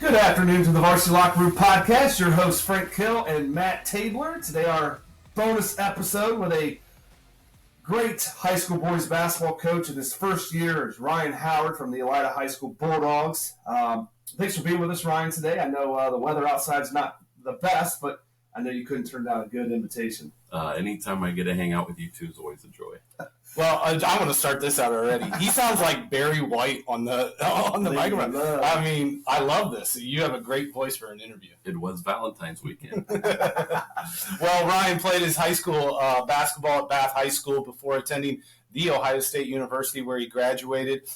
Good afternoon to the Varsity Locker Room podcast. Your hosts Frank Kill and Matt Tabler. Today our bonus episode with a great high school boys basketball coach in his first year is Ryan Howard from the Elida High School Bulldogs. Thanks for being with us, Ryan, today. I know the weather outside is not the best, but I know you couldn't turn down a good invitation. Anytime I get to hang out with you two is always a joy. Well, I want to start this out already. He sounds like Barry White on the microphone. I mean, I love this. You have a great voice for an interview. It was Valentine's weekend. Well, Ryan played his high school basketball at Bath High School before attending The Ohio State University, where he graduated.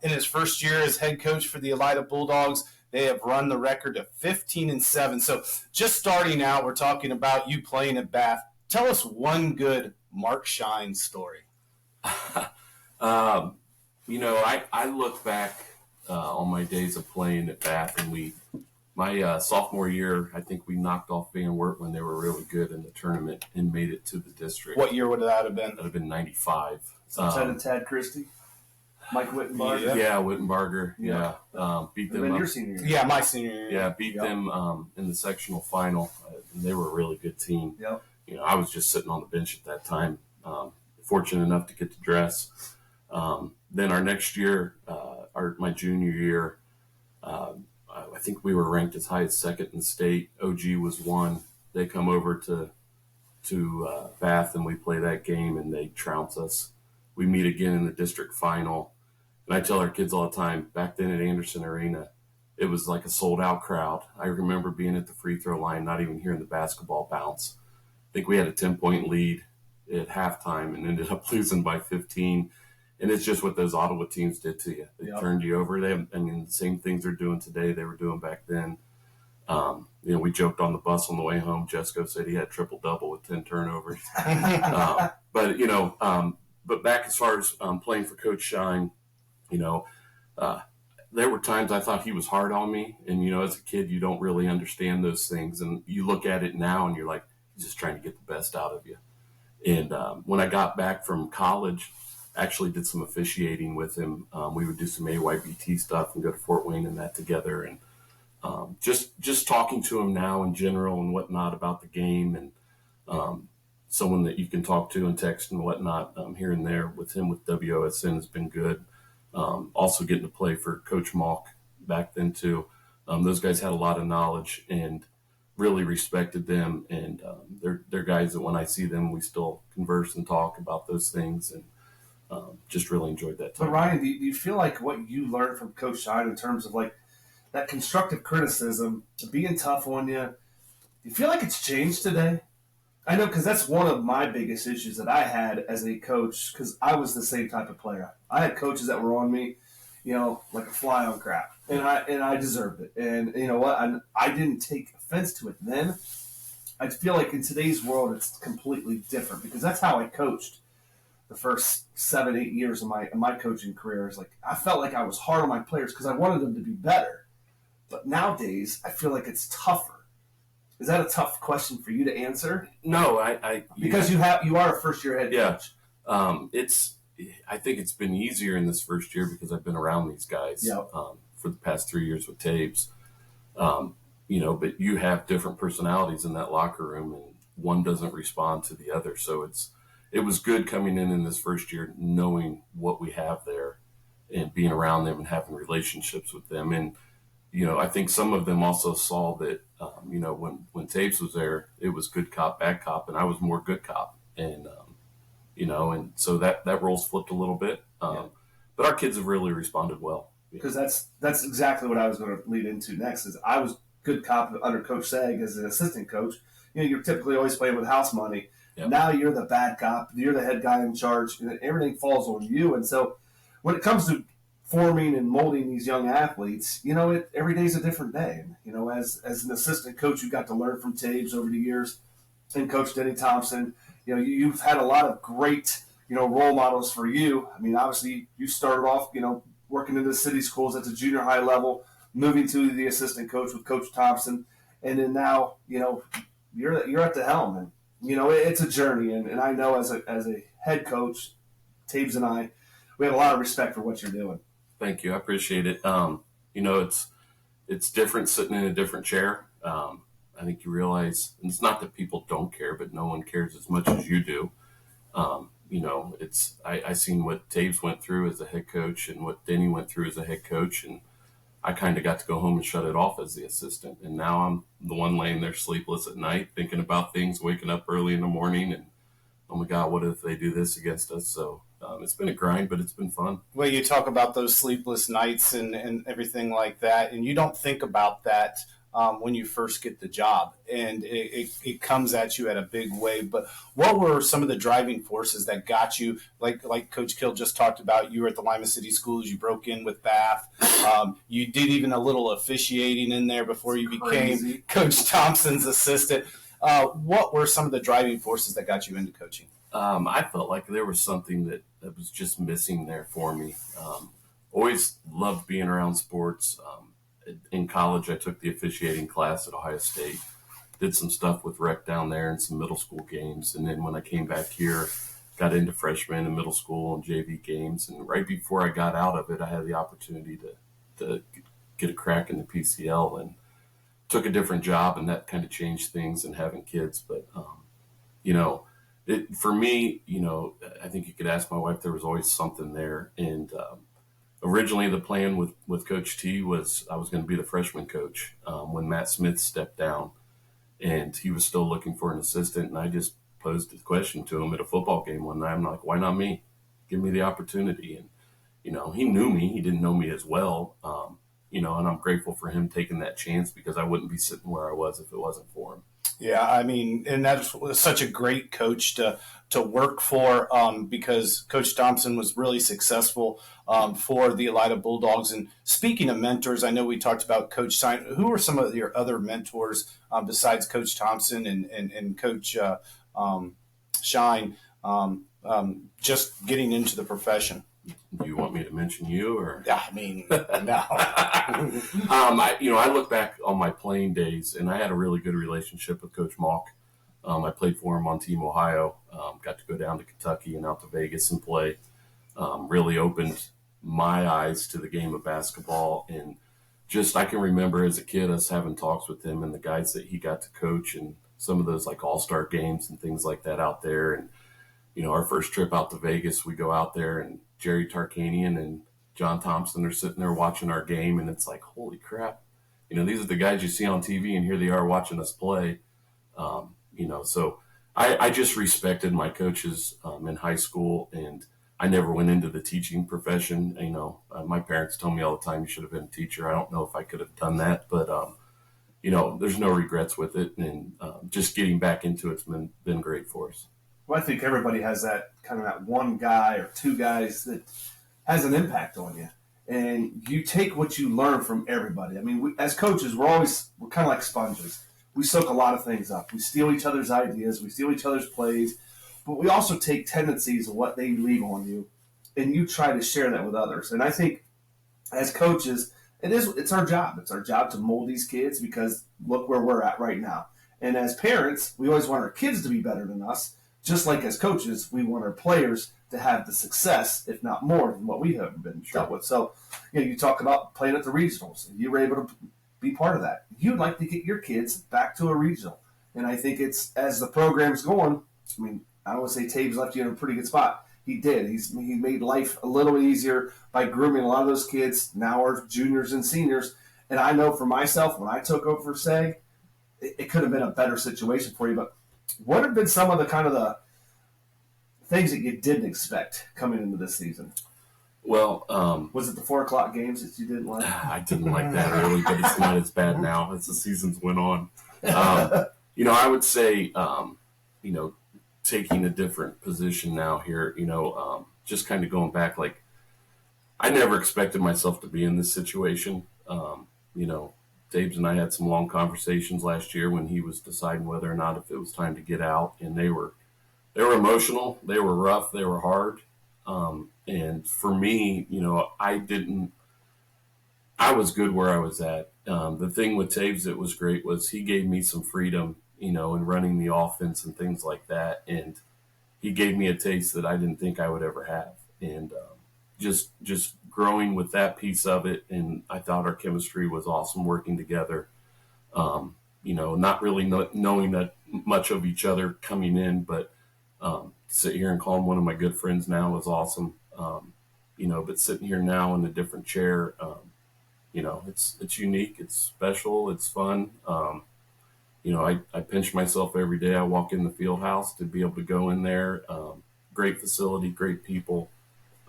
In his first year as head coach for the Elida Bulldogs, they have run the record of 15-7. So just starting out, we're talking about you playing at Bath. Tell us one good Mark Shine story. I look back on my days of playing at Bath, and my sophomore year, I think we knocked off Van Wert when they were really good in the tournament and made it to the district. What year would that have been? That would have been 95. Outside of Tad Christie? Mike Wittenbarger? Yeah, Wittenbarger. Yeah. Beat them up. Your senior year. Yeah, my senior year. Yeah, beat them in the sectional final. And they were a really good team. Yep. I was just sitting on the bench at that time, fortunate enough to get to dress. Then our next year, my junior year, I think we were ranked as high as second in the state. OG was one. They come over to Bath, and we play that game, and they trounce us. We meet again in the district final. And I tell our kids all the time, back then at Anderson Arena, it was like a sold-out crowd. I remember being at the free throw line, not even hearing the basketball bounce. I think we had a 10-point lead at halftime and ended up losing by 15. And it's just what those Ottawa teams did to you. They turned you over. The same things they're doing today, they were doing back then. We joked on the bus on the way home. Jesco said he had triple-double with 10 turnovers. But back as far as playing for Coach Shine, there were times I thought he was hard on me. And, as a kid, you don't really understand those things. And you look at it now and you're like, he's just trying to get the best out of you. And when I got back from college, I actually did some officiating with him. We would do some AYBT stuff and go to Fort Wayne and that together. And just talking to him now in general and whatnot about the game, and someone that you can talk to and text and whatnot here and there with him with WOSN has been good. Also getting to play for Coach Malk back then too. Those guys had a lot of knowledge and really respected them. And they're guys that when I see them, we still converse and talk about those things, and just really enjoyed that time. But Ryan, do you feel like what you learned from Coach Shine in terms of like that constructive criticism, being tough on you, do you feel like it's changed today? I know, because that's one of my biggest issues that I had as a coach, because I was the same type of player. I had coaches that were on me, like a fly on crap, and I deserved it. And you know what? I didn't take offense to it then. I feel like in today's world, it's completely different, because that's how I coached the first 7-8 years of my coaching career. Is like I felt like I was hard on my players because I wanted them to be better. But nowadays, I feel like it's tougher. Is that a tough question for you to answer? No, because you are a first year head coach. I think it's been easier in this first year because I've been around these guys for the past 3 years with Tabes. But you have different personalities in that locker room, and one doesn't respond to the other. So it was good coming in this first year, knowing what we have there and being around them and having relationships with them. And I think some of them also saw that, when Tapes was there, it was good cop, bad cop, and I was more good cop. And, and so that role's flipped a little bit. But our kids have really responded well. Because that's exactly what I was going to lead into next. Is I was good cop under Coach Sag as an assistant coach. You're typically always playing with house money. Yep. Now you're the bad cop. You're the head guy in charge, and everything falls on you. And so when it comes to forming and molding these young athletes, every day's a different day. And, as an assistant coach, you got to learn from Taves over the years, and Coach Denny Thompson. You've had a lot of great, role models for you. I mean, obviously, you started off, working in the city schools at the junior high level, moving to the assistant coach with Coach Thompson, and then now, you're at the helm. And it's a journey, and I know as a head coach, Taves and I, we have a lot of respect for what you're doing. Thank you. I appreciate it. it's different sitting in a different chair. I think you realize, and it's not that people don't care, but no one cares as much as you do. I seen what Taves went through as a head coach and what Denny went through as a head coach, and I kind of got to go home and shut it off as the assistant. And now I'm the one laying there sleepless at night, thinking about things, waking up early in the morning, and oh my God, what if they do this against us? So it's been a grind, but it's been fun. Well, you talk about those sleepless nights and everything like that, and you don't think about that when you first get the job, and it comes at you at a big wave. But what were some of the driving forces that got you, like Coach Kill just talked about, you were at the Lima City Schools, you broke in with Bath, you did even a little officiating in there before you became Coach Thompson's assistant. What were some of the driving forces that got you into coaching? I felt like there was something that was just missing there for me. Always loved being around sports. In college, I took the officiating class at Ohio State, did some stuff with rec down there and some middle school games. And then when I came back here, got into freshman and middle school and JV games. And right before I got out of it, I had the opportunity to get a crack in the PCL and took a different job, and that kind of changed things and having kids. But, for me, I think you could ask my wife, there was always something there. And originally the plan with Coach T was I was going to be the freshman coach when Matt Smith stepped down, and he was still looking for an assistant. And I just posed the question to him at a football game one night. I'm like, why not me? Give me the opportunity. And, he knew me. He didn't know me as well. And I'm grateful for him taking that chance, because I wouldn't be sitting where I was if it wasn't for him. Yeah, I mean, and that's such a great coach to work for, because Coach Thompson was really successful for the Elida Bulldogs. And speaking of mentors, I know we talked about Coach Stein. Who are some of your other mentors besides Coach Thompson and Coach Shine, just getting into the profession? Do you want me to mention you, or? I mean, no. I look back on my playing days, and I had a really good relationship with Coach Malk. I played for him on Team Ohio. Got to go down to Kentucky and out to Vegas and play. Really opened my eyes to the game of basketball, and just I can remember as a kid us having talks with him and the guys that he got to coach, and some of those like all-star games and things like that out there. And our first trip out to Vegas, we go out there, and Jerry Tarkanian and John Thompson are sitting there watching our game, and it's like, holy crap. These are the guys you see on TV, and here they are watching us play. So I just respected my coaches in high school, and I never went into the teaching profession. My parents tell me all the time, you should have been a teacher. I don't know if I could have done that, but, there's no regrets with it, and just getting back into it's been great for us. Well, I think everybody has that kind of that one guy or two guys that has an impact on you. And you take what you learn from everybody. I mean, as coaches, we're kind of like sponges. We soak a lot of things up. We steal each other's ideas. We steal each other's plays. But we also take tendencies of what they leave on you, and you try to share that with others. And I think as coaches, it's our job. It's our job to mold these kids, because look where we're at right now. And as parents, we always want our kids to be better than us. Just like as coaches, we want our players to have the success, if not more, than what we have been dealt with. So, you talk about playing at the regionals. You were able to be part of that. You'd like to get your kids back to a regional. And I think it's, as the program's going, I don't want to say Taves left you in a pretty good spot. He did. He made life a little easier by grooming a lot of those kids, now are juniors and seniors. And I know for myself, when I took over for SEG, it could have been a better situation for you. But what have been some of the kind of the things that you didn't expect coming into this season? Well, was it the 4:00 games that you didn't like? I didn't like that early, but it's not as bad now as the seasons went on. I would say, taking a different position now here, just kind of going back, like I never expected myself to be in this situation. Daves and I had some long conversations last year when he was deciding whether or not if it was time to get out, and they were emotional, they were rough, they were hard. And for me, I was good where I was at. The thing with Taves that was great was he gave me some freedom, in running the offense and things like that. And he gave me a taste that I didn't think I would ever have. And just growing with that piece of it. And I thought our chemistry was awesome working together. Not really knowing that much of each other coming in, but sit here and call him one of my good friends now was awesome. But sitting here now in a different chair, it's unique, it's special, it's fun. I pinch myself every day I walk in the field house to be able to go in there. Great facility, great people.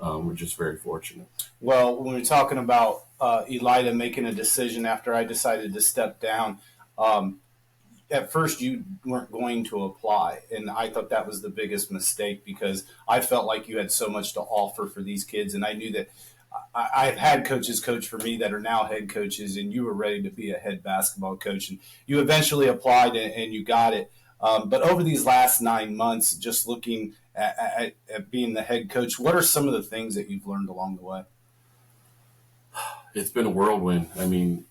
We're just very fortunate. Well, when we're talking about Elida making a decision after I decided to step down, at first you weren't going to apply, and I thought that was the biggest mistake because I felt like you had so much to offer for these kids, and I knew that I've had coaches coach for me that are now head coaches, and you were ready to be a head basketball coach, and you eventually applied and you got it. But over these last 9 months, just looking at being the head coach, what are some of the things that you've learned along the way? It's been a whirlwind. I mean,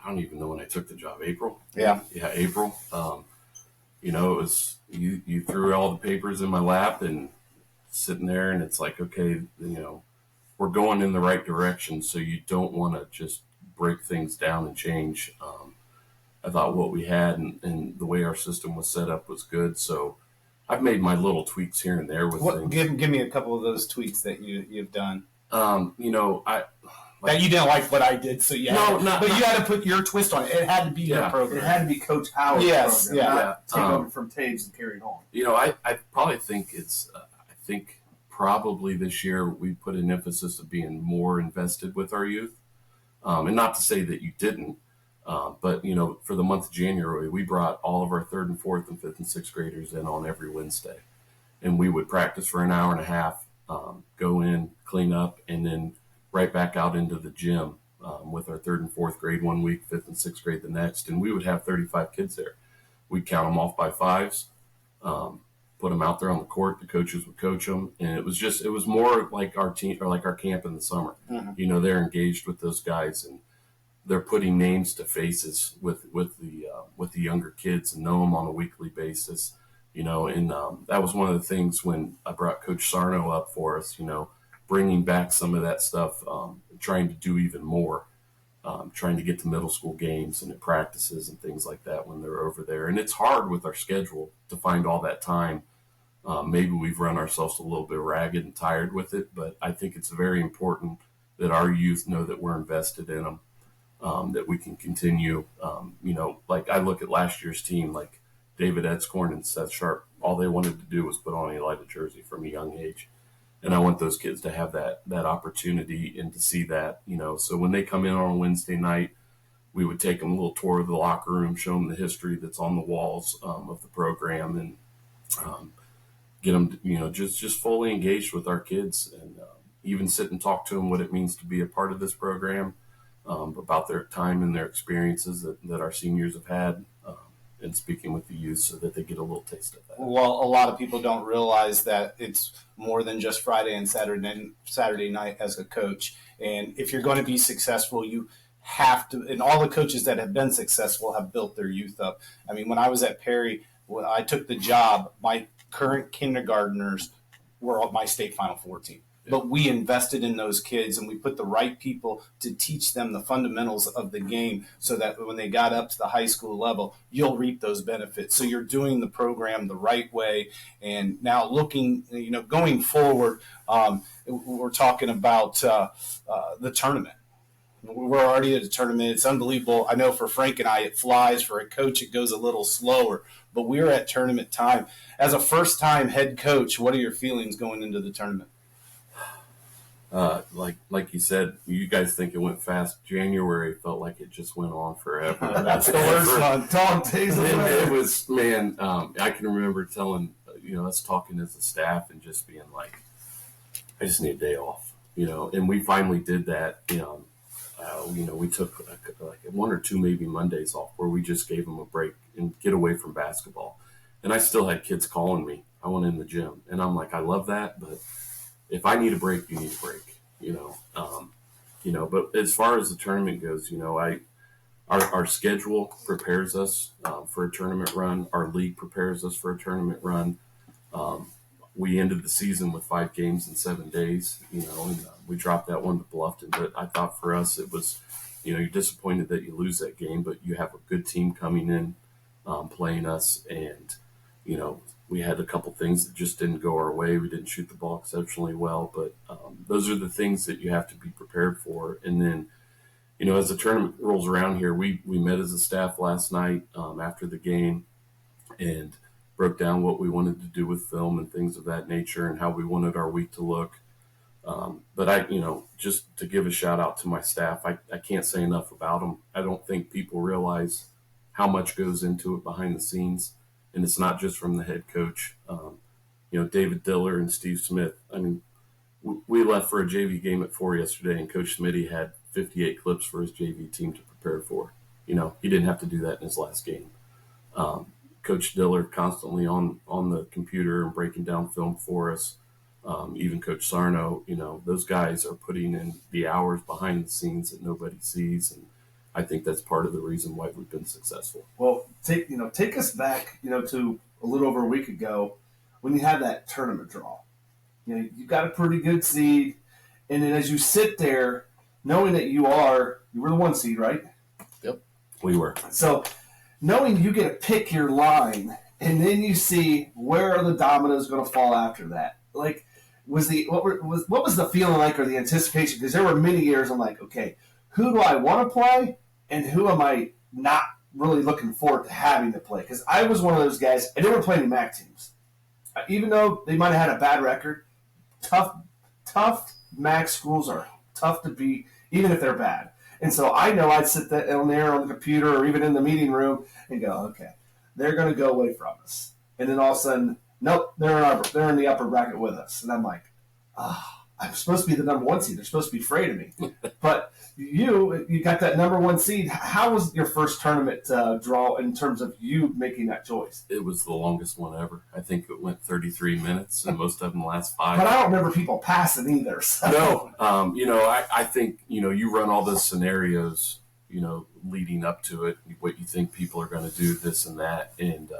I don't even know when I took the job. April? Yeah, April. It was you threw all the papers in my lap and sitting there, and it's like, okay, we're going in the right direction, so you don't want to just break things down and change. I thought what we had and the way our system was set up was good, so I've made my little tweaks here and there with things. Give me a couple of those tweaks that you've done. That you didn't like what I did, so yeah. But you had to put your twist on it. It had to be your program. It had to be Coach Howard's program, not take over from Taves and carry it on. I probably think probably this year we put an emphasis of being more invested with our youth. And not to say that you didn't, but, for the month of January, we brought all of our 3rd and 4th and 5th and 6th graders in on every Wednesday. And we would practice for an hour and a half, go in, clean up, and then right back out into the gym with our 3rd and 4th grade one week, 5th and 6th grade the next. And we would have 35 kids there. We'd count them off by fives, put them out there on the court. The coaches would coach them. And it was more like our team or like our camp in the summer. Mm-hmm. They're engaged with those guys and they're putting names to faces with the younger kids and know them on a weekly basis. That was one of the things when I brought Coach Sarno up for us, bringing back some of that stuff, trying to do even more, trying to get to middle school games and at practices and things like that when they're over there. And it's hard with our schedule to find all that time. Maybe we've run ourselves a little bit ragged and tired with it, but I think it's very important that our youth know that we're invested in them, that we can continue. Like I look at last year's team, like David Edscorn and Seth Sharp, all they wanted to do was put on a Elida jersey from a young age. And I want those kids to have that opportunity and to see that, So when they come in on a Wednesday night, we would take them a little tour of the locker room, show them the history that's on the walls of the program, and get them, just fully engaged with our kids, and even sit and talk to them what it means to be a part of this program, about their time and their experiences that our seniors have had. And speaking with the youth so that they get a little taste of that. Well, a lot of people don't realize that it's more than just Friday and Saturday night as a coach. And if you're going to be successful, you have to, and all the coaches that have been successful have built their youth up. I mean, when I was at Perry, when I took the job, my current kindergartners were my state Final Four team. But we invested in those kids and we put the right people to teach them the fundamentals of the game so that when they got up to the high school level, you'll reap those benefits. So you're doing the program the right way. And now looking, going forward, we're talking about the tournament. We're already at a tournament. It's unbelievable. I know for Frank and I, it flies. For a coach, it goes a little slower. But we're at tournament time. As a first-time head coach, what are your feelings going into the tournament? Like you said, you guys think it went fast. January felt like it just went on forever. That's the worst month. Dog days. It was, man. I can remember telling us talking as a staff and just being like, I just need a day off, And we finally did that. We took like 1 or 2 maybe Mondays off where we just gave them a break and get away from basketball. And I still had kids calling me. I went in the gym, and I'm like, I love that, but if I need a break, you need a break, But as far as the tournament goes, our schedule prepares us for a tournament run. Our league prepares us for a tournament run. we ended the season with 5 games in 7 days, and we dropped that one to Bluffton. But I thought for us it was, you're disappointed that you lose that game, but you have a good team coming in, playing us, and we had a couple things that just didn't go our way. We didn't shoot the ball exceptionally well, but those are the things that you have to be prepared for. And then, as the tournament rolls around here, we met as a staff last night after the game and broke down what we wanted to do with film and things of that nature and how we wanted our week to look. But just to give a shout out to my staff, I can't say enough about them. I don't think people realize how much goes into it behind the scenes. And it's not just from the head coach. David Diller and Steve Smith. I mean, we left for a JV game at 4 yesterday, and Coach Smitty had 58 clips for his JV team to prepare for. He didn't have to do that in his last game. Coach Diller constantly on the computer and breaking down film for us. Even Coach Sarno, those guys are putting in the hours behind the scenes that nobody sees, and I think that's part of the reason why we've been successful. Well, take us back, to a little over a week ago when you had that tournament draw. You got a pretty good seed, and then as you sit there, knowing that you were the 1 seed, right? Yep, we were. So, knowing you get to pick your line, and then you see where are the dominoes going to fall after that. Like, what was the feeling like, or the anticipation? Because there were many years I'm like, okay, who do I want to play, and who am I not really looking forward to having to play? Because I was one of those guys. I never played any MAC teams, even though they might have had a bad record. Tough MAC schools are tough to beat, even if they're bad. And so I know I'd sit down there on the computer or even in the meeting room and go, okay, they're going to go away from us. And then all of a sudden, nope, they're in the upper bracket with us. And I'm like, I'm supposed to be the number 1 seed. They're supposed to be afraid of me. But you got that number 1 seed. How was your first tournament draw in terms of you making that choice? It was the longest one ever. I think it went 33 minutes, and most of them last 5. But I don't remember people passing either. So. No. I think, you run all those scenarios, leading up to it, what you think people are going to do, this and that. And,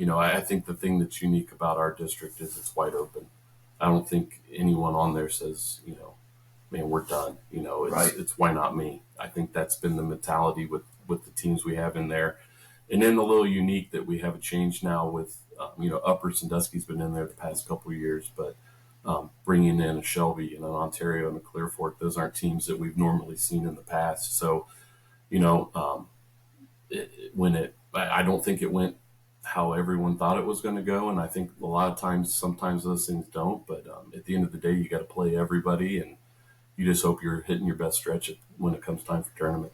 I think the thing that's unique about our district is it's wide open. I don't think anyone on there says, man, we're done. It's why not me? I think that's been the mentality with the teams we have in there. And then a little unique that we have a change now with, Upper Sandusky's been in there the past couple of years, but bringing in a Shelby and an Ontario and a Clear Fork, those aren't teams that we've normally seen in the past. So, I don't think it went how everyone thought it was going to go. And I think a lot of times, sometimes those things don't, but at the end of the day, you got to play everybody, and you just hope you're hitting your best stretch when it comes time for tournament.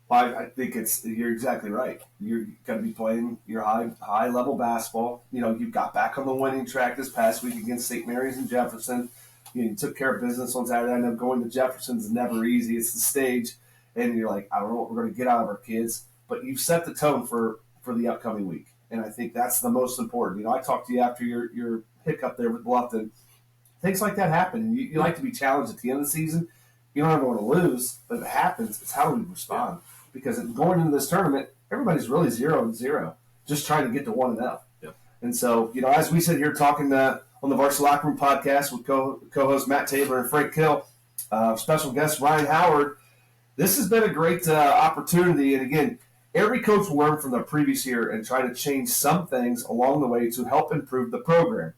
Well, I think you're exactly right. You're going to be playing your high level basketball. You got back on the winning track this past week against St. Mary's and Jefferson. You took care of business on Saturday. I know going to Jefferson is never easy. It's the stage, and you're like, I don't know what we're going to get out of our kids, but you've set the tone for the upcoming week. And I think that's the most important. I talked to you after your hiccup there with Bluffton. Things like that happen. You like to be challenged at the end of the season. You don't ever want to lose, but if it happens, it's how do we respond? Because going into this tournament, everybody's really 0-0, just trying to get to 1-0. Yep. And so, as we sit here talking on the Varsity Locker Room podcast with co-host Matt Taylor and Frank Kill, special guest Ryan Howard, this has been a great opportunity. And again, every coach will learn from the previous year and try to change some things along the way to help improve the program.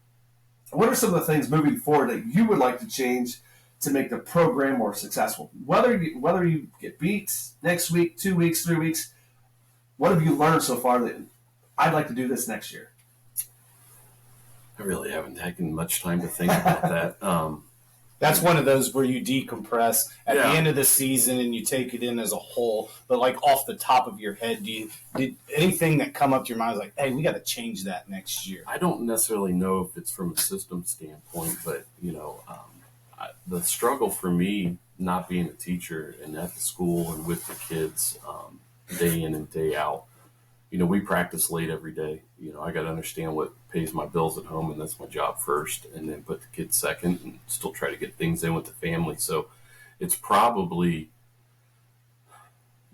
What are some of the things moving forward that you would like to change to make the program more successful? Whether you get beat next week, 2 weeks, 3 weeks, what have you learned so far that I'd like to do this next year? I really haven't taken much time to think about that. That's one of those where you decompress at the end of the season and you take it in as a whole. But like off the top of your head, did anything that come up to your mind like, hey, we got to change that next year? I don't necessarily know if it's from a system standpoint, but the struggle for me not being a teacher and at the school and with the kids day in and day out, we practice late every day. I got to understand what pays my bills at home, and that's my job first, and then put the kids second and still try to get things in with the family. So it's probably,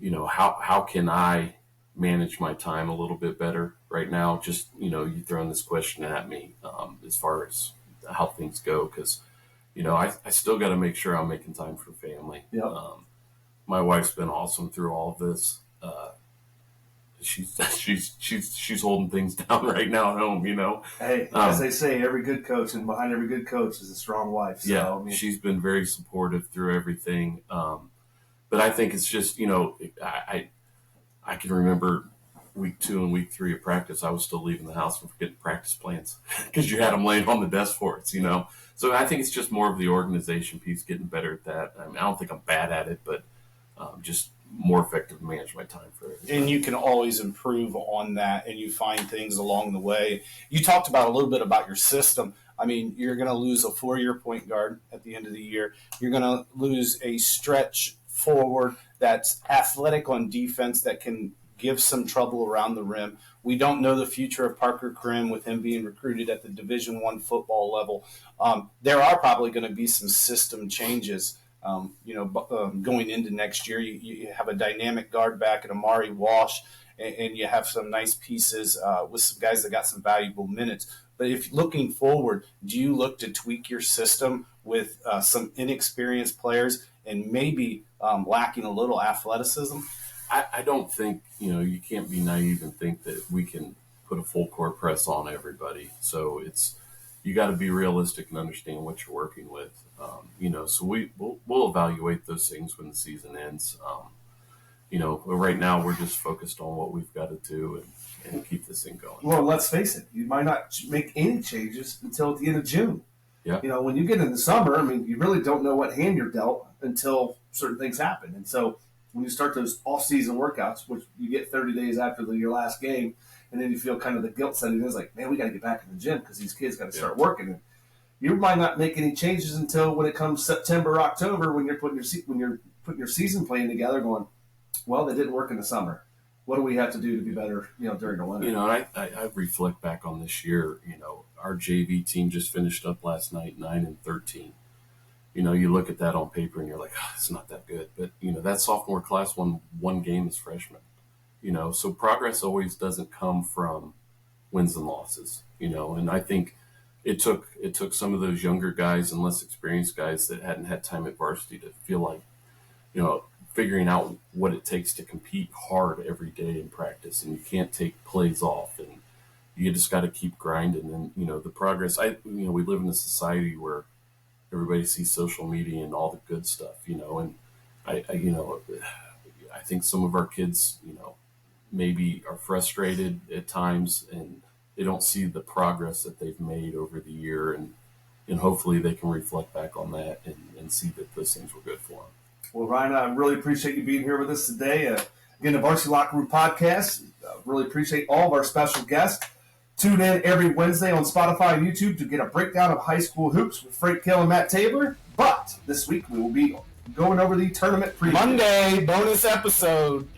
how can I manage my time a little bit better right now. Just, you throwing this question at me as far as how things go, because, I still got to make sure I'm making time for family. Yep. My wife's been awesome through all of this. She's holding things down right now at home, Hey, as they say, every good coach, and behind every good coach is a strong wife. So, yeah, she's been very supportive through everything. But I think it's just, I can remember week 2 and week 3 of practice, I was still leaving the house and forgetting practice plans because you had them laying on the desk for us, So I think it's just more of the organization piece, getting better at that. I mean, I don't think I'm bad at it, but just more effective to manage my time for everything. And you can always improve on that, and you find things along the way. You talked about a little bit about your system. I mean, you're going to lose a 4-year point guard at the end of the year. You're going to lose a stretch forward that's athletic on defense that can give some trouble around the rim. We don't know the future of Parker Krim with him being recruited at the Division I football level. There are probably going to be some system changes. Going into next year, you have a dynamic guard back at Amari Walsh, and you have some nice pieces with some guys that got some valuable minutes. But if looking forward, do you look to tweak your system with some inexperienced players and maybe lacking a little athleticism? I don't think, you can't be naive and think that we can put a full court press on everybody. So you got to be realistic and understand what you're working with. So we'll evaluate those things when the season ends. Right now we're just focused on what we've got to do and keep this thing going. Well, let's face it, you might not make any changes until at the end of June. Yeah. When you get in the summer, I mean, you really don't know what hand you're dealt until certain things happen. And so when you start those off-season workouts, which you get 30 days after your last game, and then you feel kind of the guilt setting in, it's like, man, we got to get back in the gym because these kids got to start working. And you might not make any changes until when it comes September, October, when you're putting your season plan together, going, well, they didn't work in the summer. What do we have to do to be better, during the winter? And I reflect back on this year. Our JV team just finished up last night, 9-13. You look at that on paper and you're like, it's not that good. But that sophomore class won one game as freshmen. So progress always doesn't come from wins and losses. And I think it took some of those younger guys and less experienced guys that hadn't had time at varsity to feel like, figuring out what it takes to compete hard every day in practice, and you can't take plays off, and you just got to keep grinding. And the progress. We live in a society where everybody sees social media and all the good stuff, and I think some of our kids, maybe are frustrated at times, and they don't see the progress that they've made over the year, and hopefully they can reflect back on that and see that those things were good for them. Well, Ryan, I really appreciate you being here with us today. Again, the Varsity Locker Room podcast. Really appreciate all of our special guests. Tune in every Wednesday on Spotify and YouTube to get a breakdown of high school hoops with Frank Kill and Matt Tabor. But this week we will be going over the tournament preview. Monday, bonus episode.